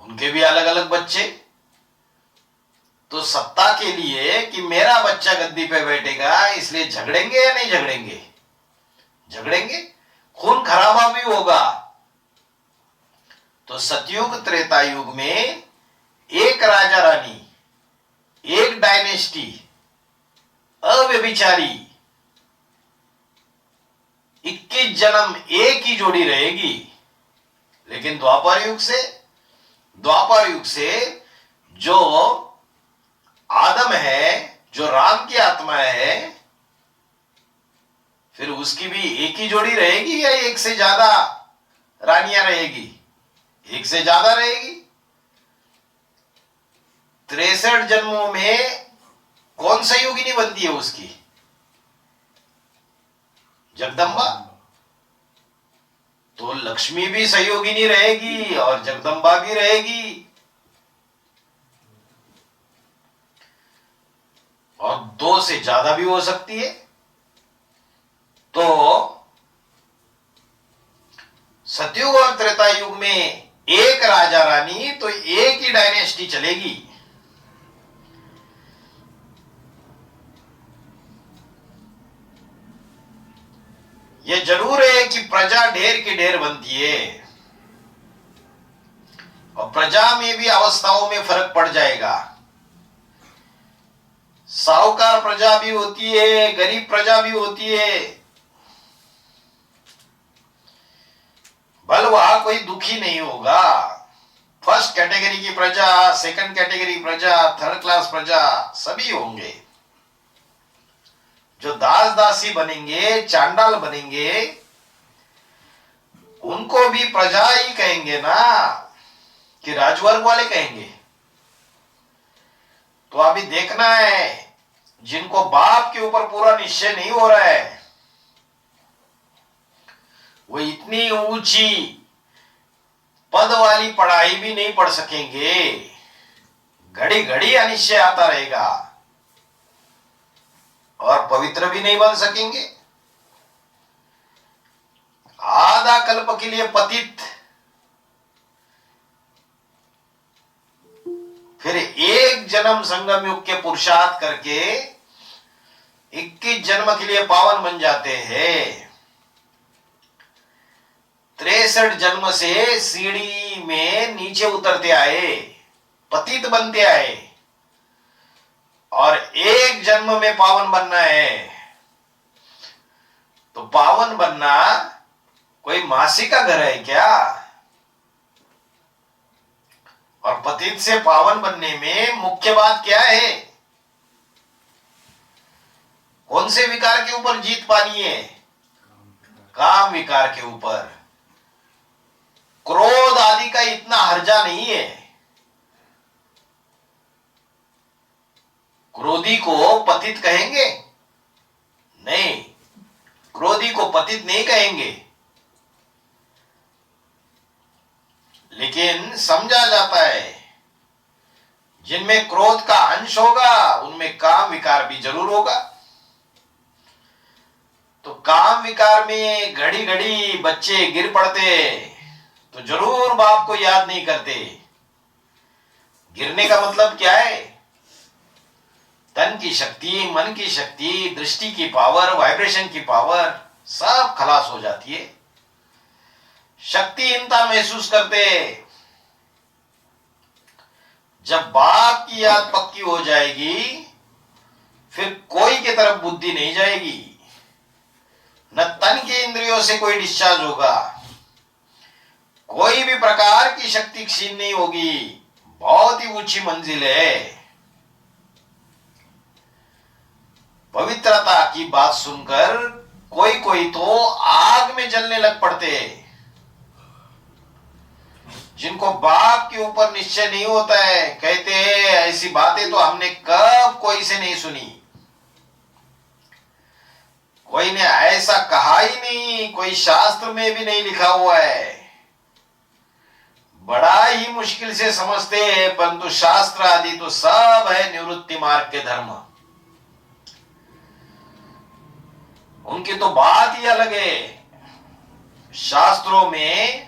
उनके भी अलग अलग बच्चे। तो सत्ता के लिए कि मेरा बच्चा गद्दी पे बैठेगा इसलिए झगड़ेंगे या नहीं झगड़ेंगे? झगड़ेंगे, खून खराबा भी होगा। तो सतयुग त्रेता युग में एक राजा रानी, एक डायनेस्टी, अव्यभिचारी 21 जन्म एक ही जोड़ी रहेगी। लेकिन द्वापर युग से जो आदम है, जो राम की आत्मा है, फिर उसकी भी एक ही जोड़ी रहेगी या एक से ज्यादा रानियां रहेगी? एक से ज्यादा रहेगी। 63 जन्मों में कौन सहयोगिनी बनती है उसकी? जगदम्बा। तो लक्ष्मी भी सहयोगिनी रहेगी और जगदम्बा भी रहेगी। और 2 से ज्यादा भी हो सकती है। तो सतयुग और त्रेता युग में एक राजा रानी तो एक ही डायनेस्टी चलेगी। ये जरूर है कि प्रजा ढेर की ढेर बनती है और प्रजा में भी अवस्थाओं में फर्क पड़ जाएगा। साहूकार प्रजा भी होती है, गरीब प्रजा भी होती है। भल वहां कोई दुखी नहीं होगा। फर्स्ट कैटेगरी की प्रजा, सेकंड कैटेगरी प्रजा, थर्ड क्लास प्रजा सभी होंगे। जो दास दासी बनेंगे, चांडाल बनेंगे, उनको भी प्रजा ही कहेंगे ना, कि राजवर्ग वाले कहेंगे। तो अभी देखना है जिनको बाप के ऊपर पूरा निश्चय नहीं हो रहा है, वो इतनी ऊंची पद वाली पढ़ाई भी नहीं पढ़ सकेंगे। घड़ी घड़ी अनिश्चय आता रहेगा और पवित्र भी नहीं बन सकेंगे। आधा कल्प के लिए पतित, फिर एक जन्म संगम युग के पुरुषार्थ करके 21 जन्म के लिए पावन बन जाते हैं। 63 जन्म से सीढ़ी में नीचे उतरते आए, पतित बनते आए, और एक जन्म में पावन बनना है। तो पावन बनना कोई मासी का घर है क्या? और पतित से पावन बनने में मुख्य बात क्या है? कौन से विकार के ऊपर जीत पानी है? काम विकार के ऊपर। क्रोध आदि का इतना हर्जा नहीं है। क्रोधी को पतित कहेंगे? नहीं, क्रोधी को पतित नहीं कहेंगे, लेकिन समझा जाता है जिनमें क्रोध का अंश होगा उनमें काम विकार भी जरूर होगा। तो काम विकार में घड़ी घड़ी बच्चे गिर पड़ते तो जरूर बाप को याद नहीं करते। गिरने का मतलब क्या है? तन की शक्ति, मन की शक्ति, दृष्टि की पावर, वाइब्रेशन की पावर सब खलास हो जाती है। शक्तिहीनता महसूस करते। जब बाप की याद पक्की हो जाएगी फिर कोई की तरफ बुद्धि नहीं जाएगी, न तन के इंद्रियों से कोई डिस्चार्ज होगा, कोई भी प्रकार की शक्ति क्षीण नहीं होगी। बहुत ही ऊंची मंजिल है। पवित्रता की बात सुनकर कोई कोई तो आग में जलने लग पड़ते। जिनको बाप के ऊपर निश्चय नहीं होता है कहते हैं ऐसी बातें तो हमने कब कोई से नहीं सुनी, कोई ने ऐसा कहा ही नहीं, कोई शास्त्र में भी नहीं लिखा हुआ है। बड़ा ही मुश्किल से समझते हैं, परंतु शास्त्र आदि तो सब है निवृत्ति मार्ग के धर्म। उनकी तो बात ही अलग है। शास्त्रों में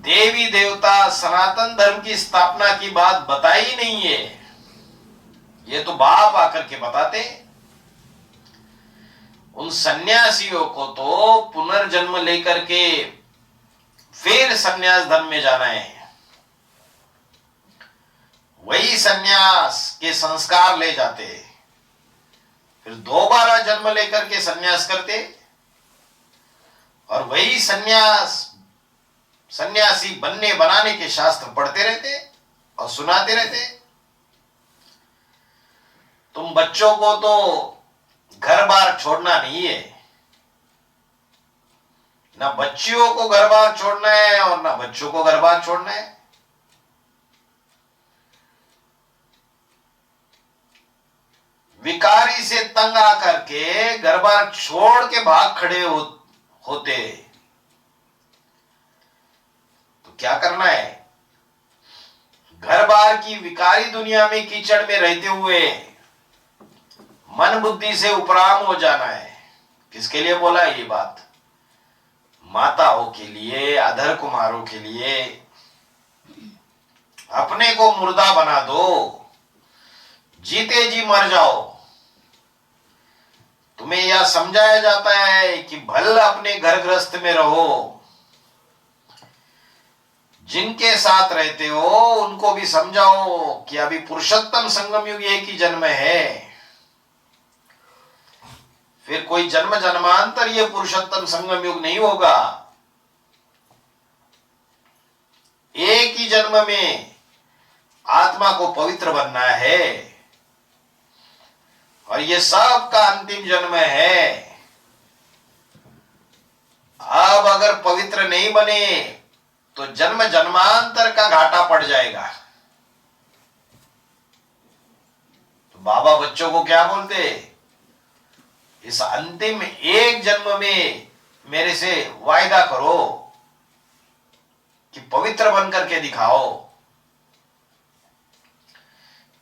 देवी देवता सनातन धर्म की स्थापना की बात बताई नहीं है, ये तो बाप आकर के बताते। उन सन्यासियों को तो पुनर्जन्म लेकर के फिर सन्यास धर्म में जाना है। वही सन्यास के संस्कार ले जाते, फिर दोबारा जन्म लेकर के सन्यास करते और वही सन्यासी बनने बनाने के शास्त्र पढ़ते रहते और सुनाते रहते। तुम बच्चों को तो घर बार छोड़ना नहीं है, ना बच्चियों को घर बार छोड़ना है और ना बच्चों को घर बार छोड़ना है। विकारी से तंग आकर के घर बार छोड़ के भाग खड़े होते तो क्या करना है? घर बार की विकारी दुनिया में कीचड़ में रहते हुए मन बुद्धि से उपराम हो जाना है। किसके लिए बोला है ये बात? माताओं के लिए, अधर कुमारों के लिए। अपने को मुर्दा बना दो, जीते जी मर जाओ। तुम्हें यह समझाया जाता है कि भल अपने घर गृहस्थ में रहो, जिनके साथ रहते हो उनको भी समझाओ कि अभी पुरुषोत्तम संगम युग एक ही जन्म है, फिर कोई जन्म जन्मांतर ये पुरुषोत्तम संगम युग नहीं होगा। एक ही जन्म में आत्मा को पवित्र बनना है और ये सब का अंतिम जन्म है। अब अगर पवित्र नहीं बने तो जन्म जन्मांतर का घाटा पड़ जाएगा। तो बाबा बच्चों को क्या बोलते? इस अंतिम एक जन्म में मेरे से वायदा करो कि पवित्र बनकर के दिखाओ।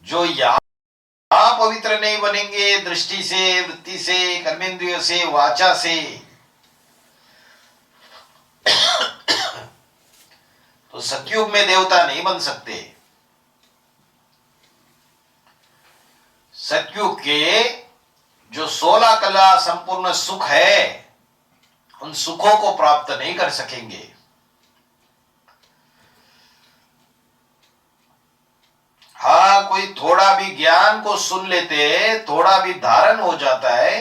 जो यहां पवित्र नहीं बनेंगे दृष्टि से, वृत्ति से, कर्मेंद्रियों से, वाचा से, तो सतयुग में देवता नहीं बन सकते। सतयुग के जो 16 कला संपूर्ण सुख है उन सुखों को प्राप्त नहीं कर सकेंगे। हाँ, कोई थोड़ा भी ज्ञान को सुन लेते, थोड़ा भी धारण हो जाता है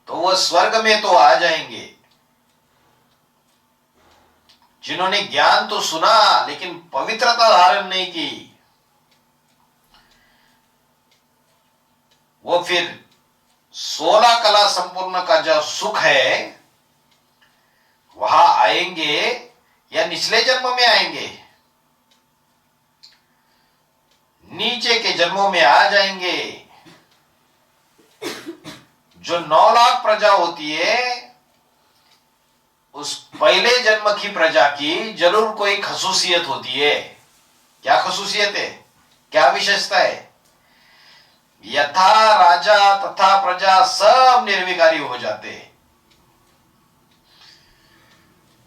तो वह स्वर्ग में तो आ जाएंगे। जिन्होंने ज्ञान तो सुना लेकिन पवित्रता धारण नहीं की, वो फिर 16 कला संपूर्ण का जो सुख है वहां आएंगे या निचले जन्म में आएंगे? नीचे के जन्मों में आ जाएंगे। जो 9 लाख प्रजा होती है, उस पहले जन्म की प्रजा की जरूर कोई खसूसियत होती है। क्या खसूसियत है, क्या विशेषता है? यथा राजा तथा प्रजा सब निर्विकारी हो जाते हैं।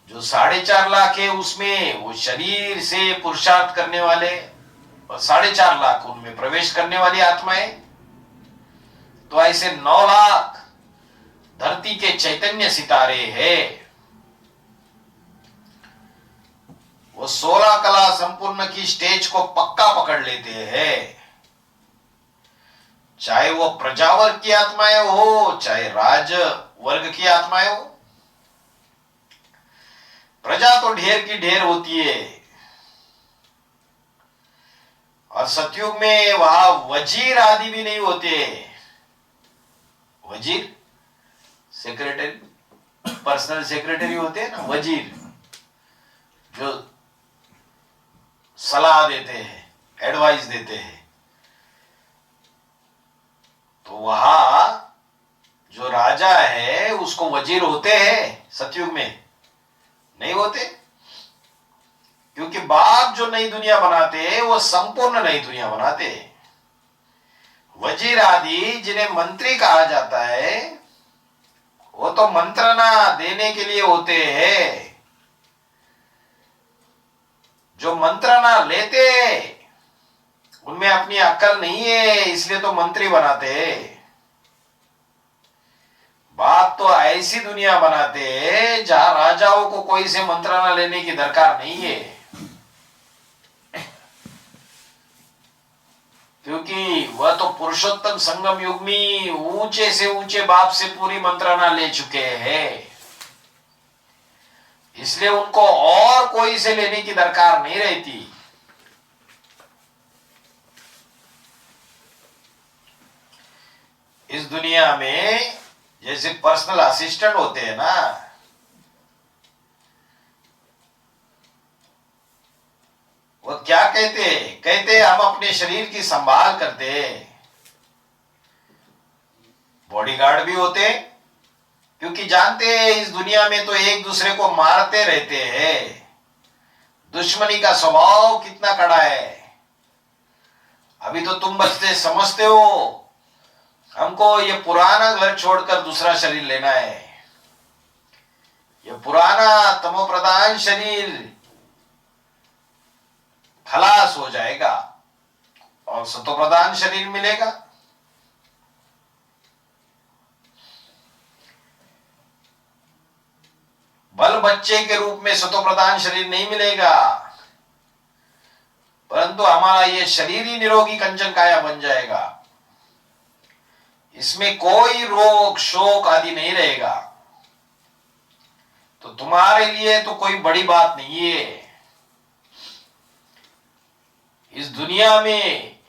जो 4.5 लाख है उसमें वो शरीर से पुरुषार्थ करने वाले, और 4.5 लाख उनमें प्रवेश करने वाली आत्माएं। तो ऐसे 9 लाख धरती के चैतन्य सितारे हैं। वो 16 कला संपूर्ण की स्टेज को पक्का पकड़ लेते हैं। चाहे वो प्रजावर्ग की आत्माएं हो, चाहे राज वर्ग की आत्माएं हो। प्रजा तो ढेर की ढेर होती है, और सतयुग में वहां वजीर आदि भी नहीं होते। वजीर सेक्रेटरी, पर्सनल सेक्रेटरी होते हैं ना, वजीर, जो सलाह देते हैं, एडवाइस देते हैं। तो वहां जो राजा है उसको वजीर होते हैं, सतयुग में नहीं होते। क्योंकि बाप जो नई दुनिया बनाते हैं वो संपूर्ण नई दुनिया बनाते हैं। वजीर आदि जिन्हें मंत्री कहा जाता है, वो तो मंत्रणा देने के लिए होते हैं। जो मंत्रणा लेते उनमें अपनी अक्ल नहीं है, इसलिए तो मंत्री बनाते हैं। बाप तो ऐसी दुनिया बनाते हैं जहां राजाओं को कोई से मंत्रणा लेने की दरकार नहीं है। क्योंकि वह तो पुरुषोत्तम संगम युग में ऊंचे से ऊंचे बाप से पूरी मंत्रणा ले चुके हैं, इसलिए उनको और कोई से लेने की दरकार नहीं रहती। इस दुनिया में जैसे पर्सनल असिस्टेंट होते हैं ना, वो क्या कहते हैं? कहते हैं हम अपने शरीर की संभाल करते हैं। बॉडीगार्ड भी होते हैं, क्योंकि जानते हैं इस दुनिया में तो एक दूसरे को मारते रहते हैं। दुश्मनी का स्वभाव कितना कड़ा है। अभी तो तुम बच्चे समझते हो हमको ये पुराना घर छोड़कर दूसरा शरीर लेना है। ये पुराना तमोप्रधान शरीर खलास हो जाएगा और सतोप्रधान शरीर मिलेगा। बल बच्चे के रूप में सतोप्रधान शरीर नहीं मिलेगा, परंतु हमारा ये शरीर ही निरोगी कंचन काया बन जाएगा। इसमें कोई रोग शोक आदि नहीं रहेगा। तो तुम्हारे लिए तो कोई बड़ी बात नहीं है। इस दुनिया में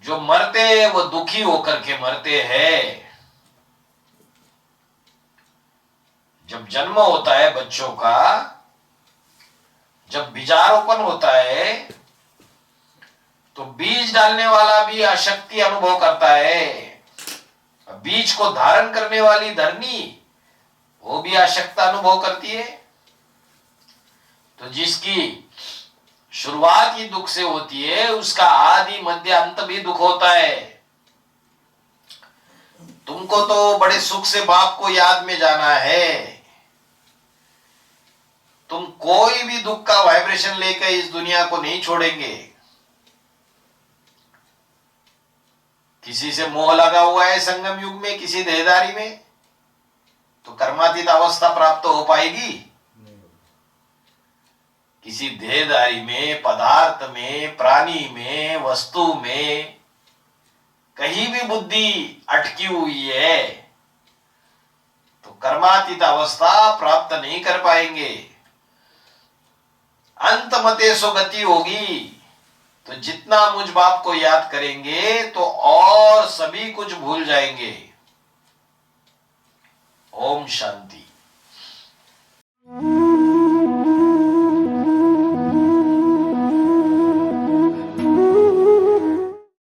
जो मरते हैं वो दुखी होकर के मरते हैं। जब जन्म होता है बच्चों का, जब बीजारोपण होता है, तो बीज डालने वाला भी अशक्ति अनुभव करता है। बीज को धारण करने वाली धरनी वो भी अशक्त अनुभव करती है। तो जिसकी शुरुआत ही दुख से होती है, उसका आदि मध्य अंत भी दुख होता है। तुमको तो बड़े सुख से बाप को याद में जाना है। तुम कोई भी दुख का वाइब्रेशन लेकर इस दुनिया को नहीं छोड़ेंगे। किसी से मोह लगा हुआ है संगम युग में, किसी देहधारी में, तो कर्मातीत अवस्था प्राप्त हो पाएगी? किसी देहधारी में, पदार्थ में, प्राणी में, वस्तु में कहीं भी बुद्धि अटकी हुई है तो कर्मातीत अवस्था प्राप्त नहीं कर पाएंगे। अंत मते सो गति होगी। तो जितना मुझ बाप को याद करेंगे तो और सभी कुछ भूल जाएंगे। ओम शांति।